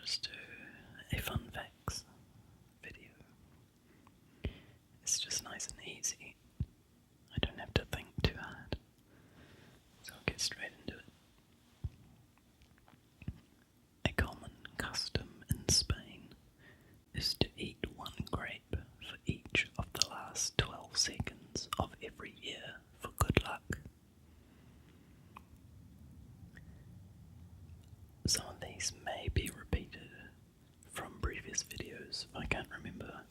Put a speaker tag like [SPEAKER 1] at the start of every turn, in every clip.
[SPEAKER 1] just do a fun facts video. It's just nice and easy. I don't have to think too hard. So I'll get straight into it. A common custom in Spain is to eat one grape for each of the last 12 seconds of every year for good luck. Some of these may be repeated from previous videos. I can't remember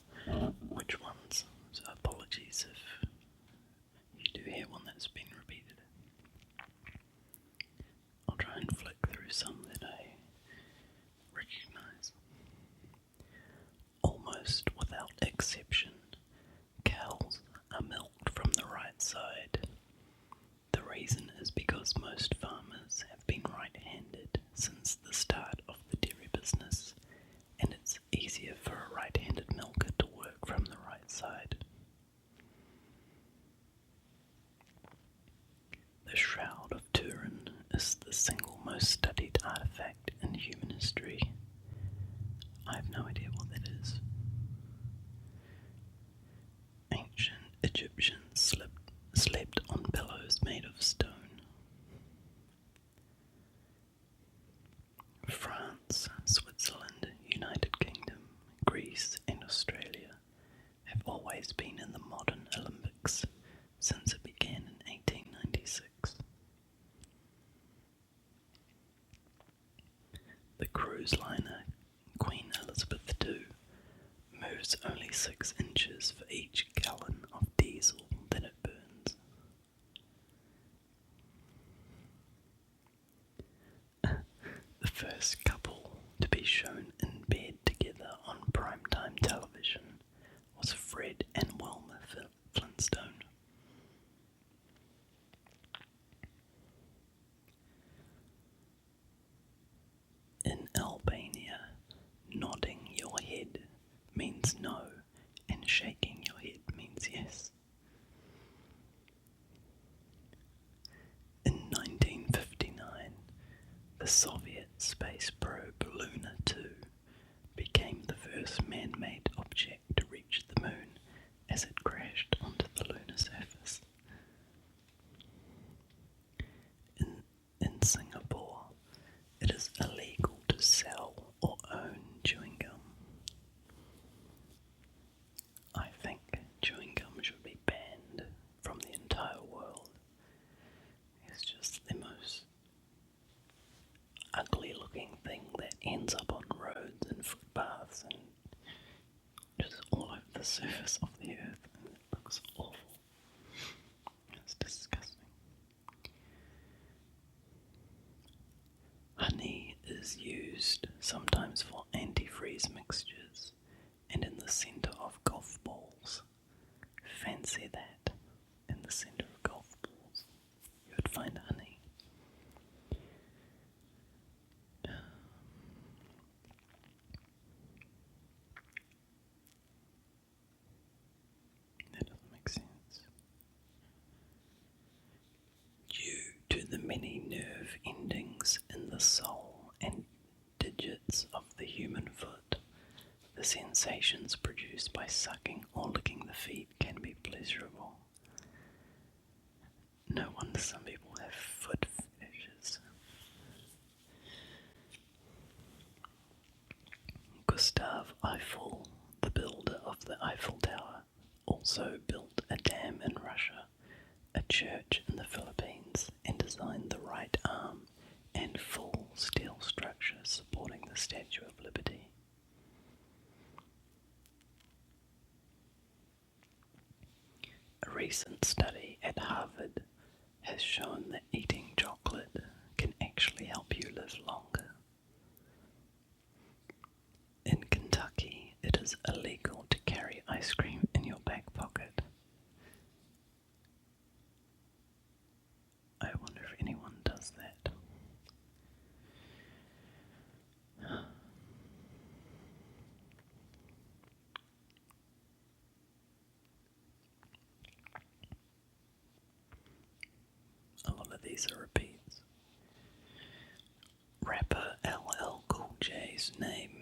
[SPEAKER 1] which ones, so apologies if you do hear one that's been repeated. I'll try and flick through some that I recognize. Almost without exception, cows are milked from the right side. The reason is because most farmers have been right-handed since the start of the dairy business, and it's easier for a right-handed milker to work from the right side. The Shroud of Turin is the single most studied artifact in human history. I have no idea what that is. Ancient Egyptians slept on pillows made of stone. France, Switzerland, United Kingdom, Greece and Australia have always been in the modern Olympics since it began in 1896. The cruise liner Queen Elizabeth II moves only 6 inches for each gallon of diesel that it burns. The first couple to be shown in bed together on primetime television was Fred and Wilma Flintstone. In Albania, nodding your head means no, and shaking your head means yes. In 1959, the Soviet space probe Luna 2 became the first man-made object to reach the moon as it crashed onto the lunar surface. In Singapore, it is illegal to sell or own chewing gum. I think chewing gum should be banned from the entire world. It's just the most ugly looking thing that ends up on roads and footpaths and just all over the surface of the earth, and it looks awful. It's disgusting. Honey is used sometimes for antifreeze mixtures and in the centre of golf balls. Fancy that, in the centre of golf balls you would find honey. That doesn't make sense. Due to the many nerve endings in the sole and digits of the human foot, the sensations produced by sucking or licking the feet can be pleasurable. No wonder some people have foot fetishes. Gustav Eiffel, the builder of the Eiffel Tower, also built a dam in Russia, a church in the Philippines, and designed the right arm and full steel structure supporting the Statue of Liberty. A recent study at Harvard has shown that eating chocolate can actually help you live longer. In Kentucky, it is illegal to carry ice cream in your back pocket. I wonder if anyone does that. A lot of these are repeats. Rapper LL Cool J's name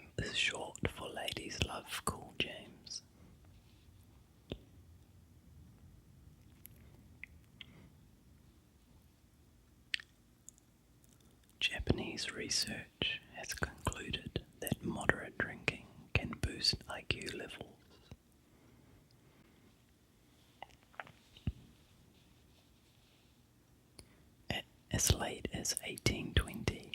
[SPEAKER 1] Japanese research has concluded that moderate drinking can boost IQ levels. As late as 1820,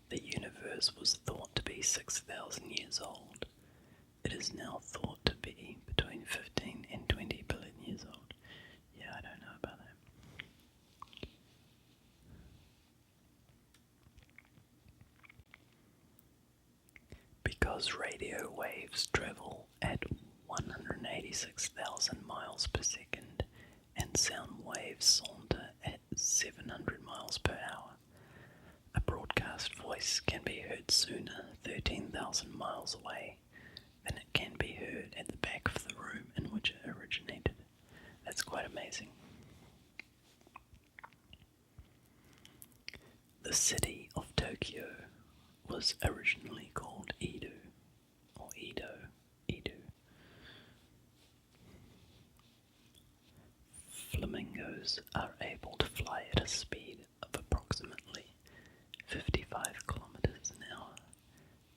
[SPEAKER 1] the universe was thought to be 6,000 years old. It is now thought to be between 15 and 20 billion years old. Yeah, I don't know about that. Because radio waves travel at 186,000 miles per second and sound waves saunter at 700 miles per hour, a broadcast voice can be heard sooner 13,000 miles away than it can be heard at the back of the room in which it originated. That's quite amazing. The city of Tokyo was originally called Edo, or Edo. Flamingos are able to fly at a speed of approximately 55 kilometers an hour.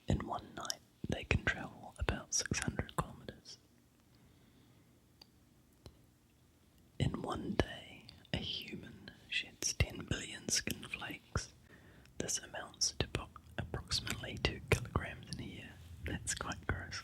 [SPEAKER 1] In one night, they can travel about 600 kilometers. In one day, a human sheds 10 billion skin flakes. This amounts to approximately 2 kilograms in a year. That's quite gross.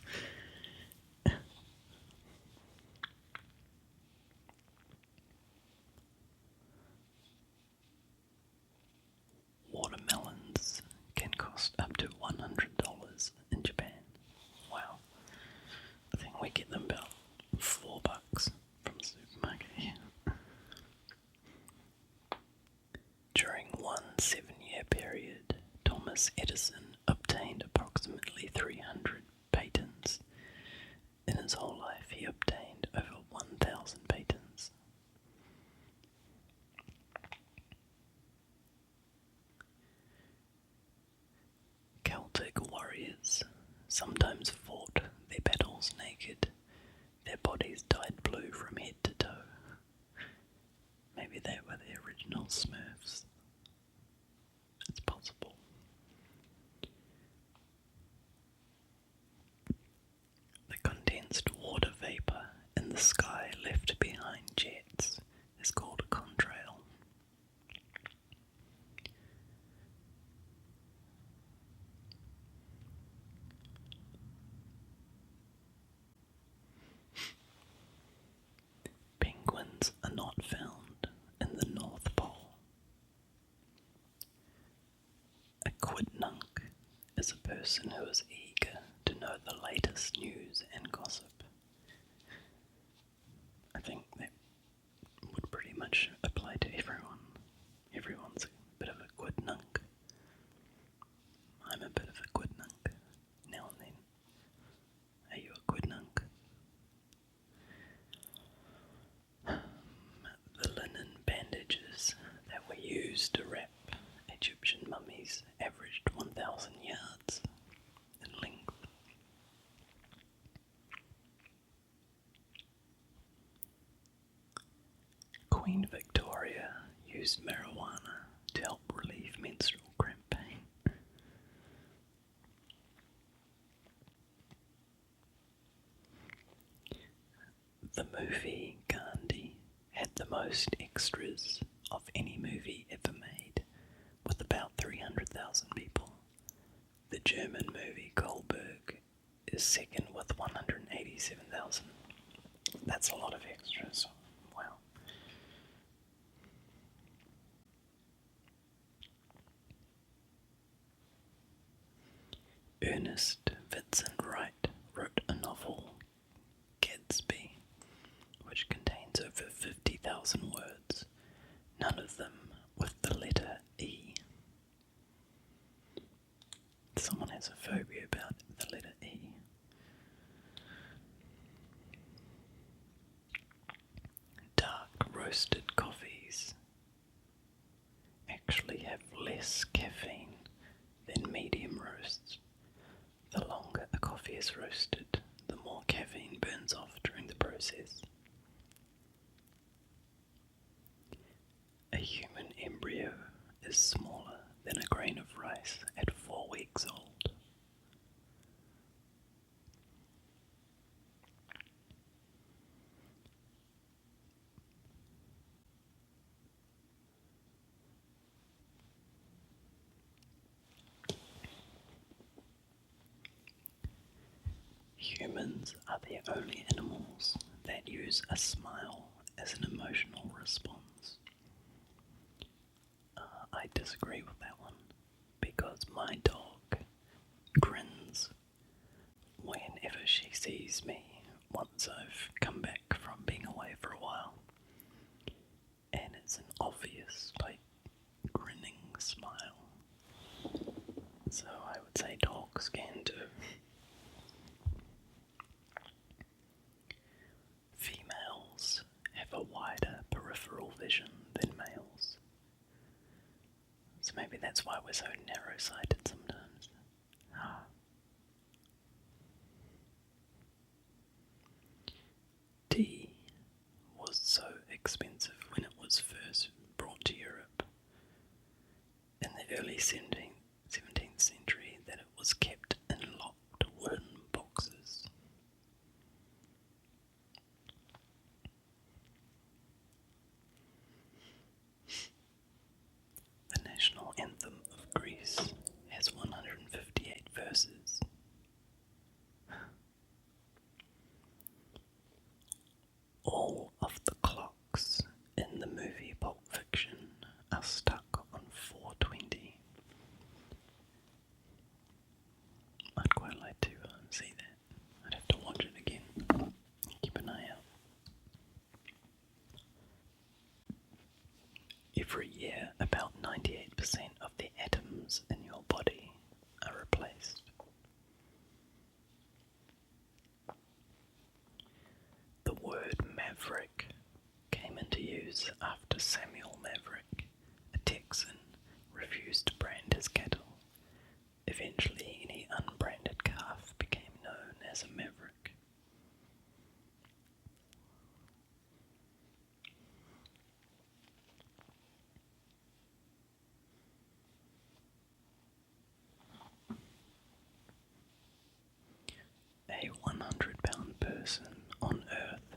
[SPEAKER 1] Watermelons can cost up to $100 in Japan. Wow. I think we get them about $4 from the supermarket here. During one 7-year period, Thomas Edison obtained approximately 300 patents. In his whole life, he obtained over 1,000 patents. Celtic warriors sometimes fought their battles naked. Their bodies dyed blue from head to toe. Maybe they were the original Smurfs. It's possible. The condensed water vapor in the sky left behind jets is called a contrail. Penguins are not found in the North Pole. A quidnunc is a person who is eager to know the latest news and gossip. I think that would pretty much apply to everyone. Everyone's a bit of a quidnunc. I'm a bit of a quidnunc now and then. Are you a quidnunc? The linen bandages that were used to wrap Egyptian mummies averaged 1,000 yards in length. Queen Victoria used marijuana to help relieve menstrual cramp pain. The movie Gandhi had the most extras of any movie ever made, with about 300,000 people. The German movie Goldberg is second with 187,000. That's a lot of extras. Wow. Ernest Vincent Wright wrote a novel, Gatsby, which contains over 50,000 words, none of them with the letter E. Someone has a phobia about the letter E. Dark roasted coffees actually have less caffeine than medium roasts. The longer a coffee is roasted, the more caffeine burns off during the process. A human embryo is smaller than a grain of rice at 4 weeks old. Humans are the only animals that use a smile as an emotional response. I disagree with that one, because my dog grins whenever she sees me once I've come back from being away for a while. And it's an obvious, grinning smile. So I would say dogs can too. Females have a wider peripheral vision than males. So maybe that's why we're so narrow-sighted sometimes. Tea was so expensive when it was first brought to Europe in the early 17th century that it was kept in locked wooden boxes. The national anthem of Greece has 158 verses. All of the clocks in the movie Pulp Fiction are stuck on 4:20. I'd quite like to see that. I'd have to watch it again. Keep an eye out. Every year, about 98% of the atoms in your body are replaced. The word maverick came into use after Samuel Maverick, a Texan, refused to brand his cattle. Eventually, any unbranded calf became known as a maverick. A 100-pound person on Earth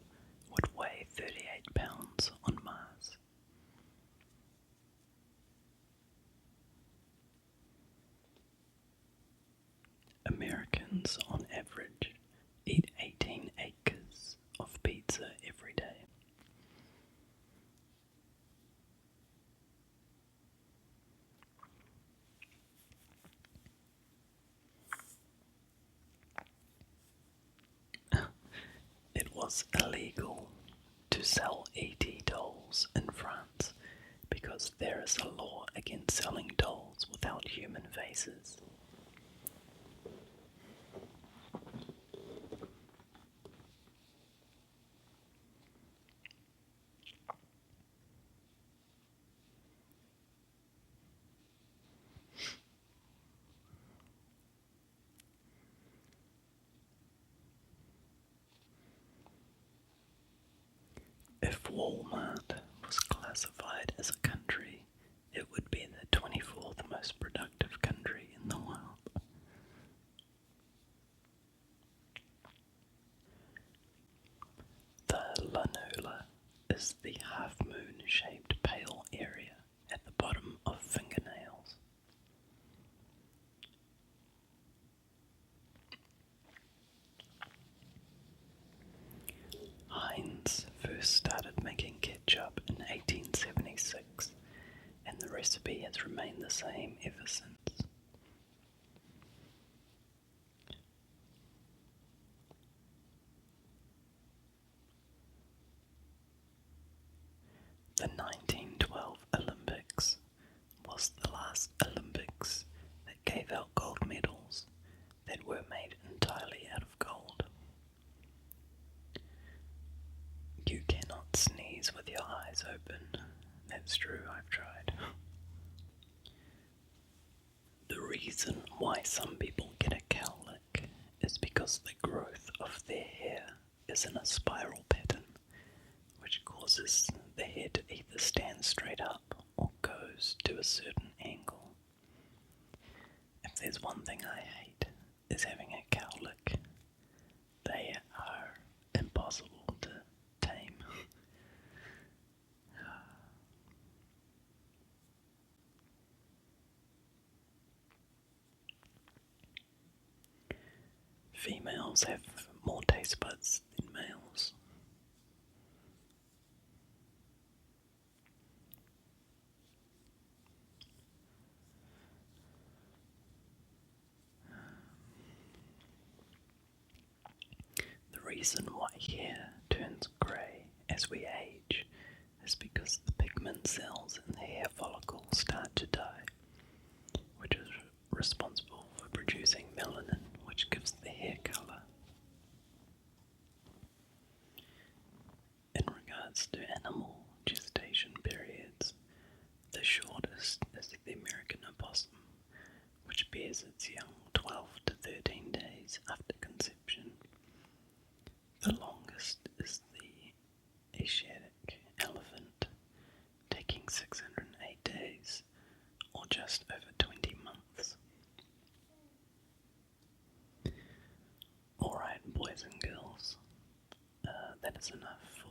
[SPEAKER 1] would weigh 38 pounds on Mars. Americans, on average, eat 18 acres of pizza every day. It was illegal to sell ET dolls in France because there is a law against selling dolls without human faces. If Walmart was classified as a country, it would be the 24th most productive country in the world. The lanula is the half-moon-shaped pale area at the bottom of fingernails. Heinz first started making ketchup in 1876, and the recipe has remained the same ever since. The 1912 Olympics was the last Olympics that gave out gold medals that were made entirely out of gold. You cannot sneeze with your eyes open. That's true, I've tried. The reason why some people get a cowlick is because the growth of their hair is in a spiral pattern, which causes the hair to either stand straight up or goes to a certain angle. there's one thing I hate, is having a cowlick. They are impossible to tame. Females have more taste buds than males. The reason white hair turns grey as we age is because the pigment cells in the hair follicle start to die, which is responsible for producing melanin, which gives the hair colour. In regards to animal gestation periods, the shortest is the American opossum, which bears its young 12 to 13 days after conception. The longest is the Asiatic elephant, taking 608 days, or just over 20 months. Alright, boys and girls, that is enough